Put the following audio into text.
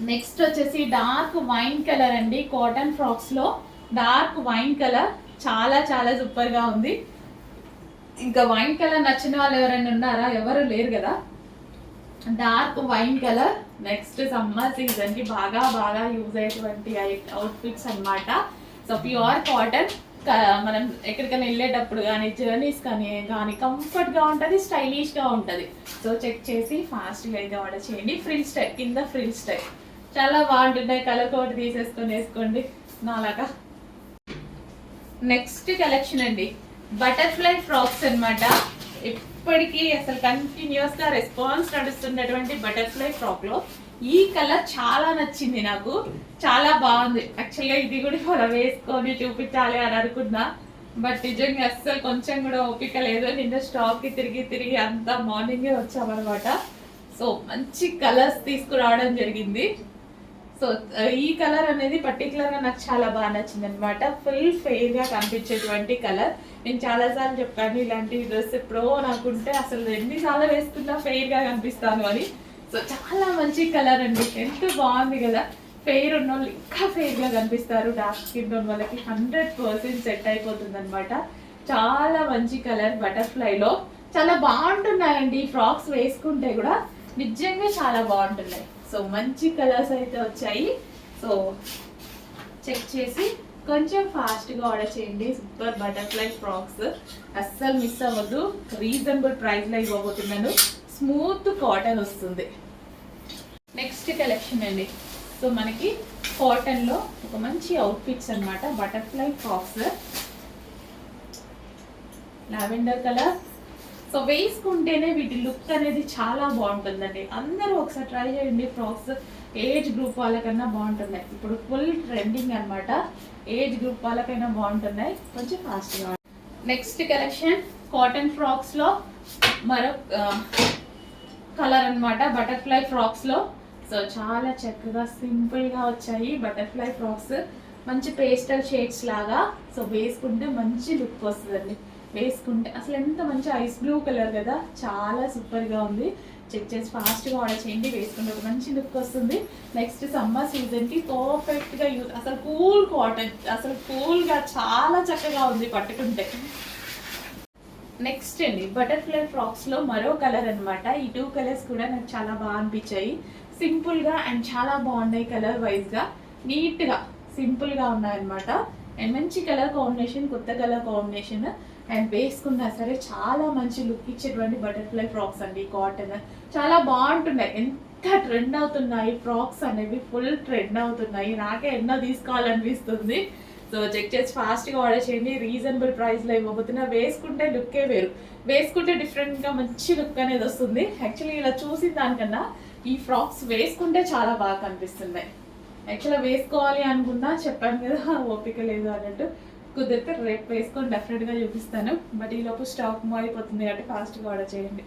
Next వచ్చేసి dark wine colour అండి, cotton frocks లో డార్క్ వైన్ కలర్ చాలా చాలా సూపర్ గా ఉంది. ఇంకా వైన్ కలర్ నచ్చిన వాళ్ళు ఎవరైనా ఉన్నారా? ఎవరు లేరు కదా. Dark wine colour. Next summer season కి బాగా బాగా యూజ్ అయ్యేటువంటి అవుట్ఫిట్స్ అన్నమాట. సో ప్యూర్ కాటన్, మనం ఎక్కడికైనా వెళ్ళేటప్పుడు కానీ జర్నీస్ కానీ కంఫర్ట్గా ఉంటుంది, స్టైలిష్గా ఉంటుంది. సో చెక్ చేసి ఫాస్ట్గా అయితే ఆర్డర్ చేయండి. ఫ్రిల్ స్టైల్, కింద ఫ్రిల్ స్టైల్ చాలా బాగుంటున్నాయి. కలర్ కోట్ తీసేసుకొని వేసుకోండి నాలాగా. నెక్స్ట్ కలెక్షన్ అండి, బటర్ఫ్లై ఫ్రాక్స్ అనమాట. ఇప్పటికీ అసలు కంటిన్యూస్గా రెస్పాన్స్ నడుస్తున్నటువంటి బటర్ఫ్లై ఫ్రాక్లో ఈ కలర్ చాలా నచ్చింది నాకు, చాలా బాగుంది. యాక్చువల్గా ఇది కూడా మనం వేసుకొని చూపించాలి అని అనుకున్నా, బట్ నిజంగా అస్సలు కొంచెం కూడా ఓపిక లేదు. నిన్న స్టాక్కి తిరిగి తిరిగి అంతా మార్నింగే వచ్చామన్నమాట. సో మంచి కలర్స్ తీసుకురావడం జరిగింది. సో ఈ కలర్ అనేది పర్టికులర్గా నాకు చాలా బాగా నచ్చింది అనమాట. ఫుల్ ఫెయిర్గా కనిపించేటువంటి కలర్. నేను చాలాసార్లు చెప్పాను ఇలాంటి డ్రెస్ ఎప్పుడో నాకుంటే అసలు ఎన్నిసార్లు వేసుకున్నా ఫెయిర్గా కనిపిస్తాను అని. సో చాలా మంచి కలర్ అండి, ఎంత బాగుంది కదా. ఫెయిర్ ఉన్న వాళ్ళు ఇంకా ఫెయిర్గా కనిపిస్తారు, డార్క్ స్కిన్ ఉన్న వాళ్ళకి 100% సెట్ అయిపోతుంది అనమాట. చాలా మంచి కలర్ బటర్ఫ్లైలో చాలా బాగుంటున్నాయండి. ఈ ఫ్రాక్స్ వేసుకుంటే కూడా నిజంగా చాలా బాగుంటున్నాయి. సో మంచి కలర్స్ అయితే వచ్చాయి. సో చెక్ చేసి కొంచెం ఫాస్ట్గా ఆర్డర్ చేయండి. సూపర్ బటర్ఫ్లై ఫ్రాక్స్ అస్సలు మిస్ అవ్వద్దు. రీజనబుల్ ప్రైస్లో ఇవ్వబోతున్నాను. స్మూత్ కాటన్ వస్తుంది. నెక్స్ట్ కలెక్షన్ అండి, సో మనకి కాటన్లో ఒక మంచి అవుట్ఫిట్స్ అనమాట. Butterfly frocks, lavender colour. So వేసుకుంటేనే వీటి లుక్ అనేది చాలా బాగుంటుందండి. అందరూ ఒకసారి ట్రై చేయండి. ఫ్రాక్స్ ఏజ్ గ్రూప్ వాళ్ళకన్నా బాగుంటున్నాయి. ఇప్పుడు ఫుల్ ట్రెండింగ్ అనమాట. ఏజ్ గ్రూప్ వాళ్ళకైనా బాగుంటున్నాయి. కొంచెం ఫాస్ట్గా. నెక్స్ట్ కలెక్షన్ కాటన్ ఫ్రాక్స్లో మరొక కలర్ అనమాట, బటర్ఫ్లై ఫ్రాక్స్లో. సో చాలా చక్కగా సింపుల్గా వచ్చాయి బటర్ఫ్లై ఫ్రాక్స్. మంచి పేస్టల్ షేడ్స్ లాగా. సో వేసుకుంటే మంచి లుక్ వస్తుందండి. వేసుకుంటే అసలు ఎంత మంచి ఐస్ బ్లూ కలర్ కదా, చాలా సూపర్గా ఉంది. చెక్ చేసి ఫాస్ట్గా ఆర్డర్ చేయండి. వేసుకుంటే ఒక మంచి లుక్ వస్తుంది. నెక్స్ట్ సమ్మర్ సీజన్కి పర్ఫెక్ట్గా యూజ్. అసలు కూల్ కాటన్, అసలు కూల్గా చాలా చక్కగా ఉంది పట్టుకుంటే. నెక్స్ట్ అండి బటర్ఫ్లై ఫ్రాక్స్లో మరో కలర్ అనమాట. ఈ 2 కలర్స్ కూడా నాకు చాలా బాగా అనిపించాయి. సింపుల్గా అండ్ చాలా బాగున్నాయి. కలర్ వైజ్గా నీట్గా సింపుల్గా ఉన్నాయన్నమాట. అండ్ మంచి కలర్ కాంబినేషన్, కొత్త కలర్ కాంబినేషన్. అండ్ వేసుకున్నా సరే చాలా మంచి లుక్ ఇచ్చేటువంటి బటర్ఫ్లై ఫ్రాక్స్ అండి. కాటన్ చాలా బాగుంటున్నాయి. ఎంత ట్రెండ్ అవుతున్నాయి ఫ్రాక్స్ అనేవి, ఫుల్ ట్రెండ్ అవుతున్నాయి. నాకే ఎన్నో తీసుకోవాలనిపిస్తుంది. సో చెక్ చేసి ఫాస్ట్గా ఆర్డర్ చేయండి. రీజనబుల్ ప్రైస్లో ఇవ్వబోతున్నా. వేసుకుంటే లుక్కే వేరు, వేసుకుంటే డిఫరెంట్గా మంచి లుక్ అనేది వస్తుంది. యాక్చువల్లీ ఇలా చూసిన దానికన్నా ఈ ఫ్రాక్స్ వేసుకుంటే చాలా బాగా కనిపిస్తున్నాయి. యాక్చువల్గా వేసుకోవాలి అనుకున్నా, చెప్పాను కదా ఓపిక లేదు అన్నట్టు. కుదిరితే రేపు వేసుకొని డెఫినెట్గా చూపిస్తాను. బట్ ఈలోపు స్టాక్ మూవ్ అయిపోతుంది కాబట్టి ఫాస్ట్గా ఆర్డర్ చేయండి.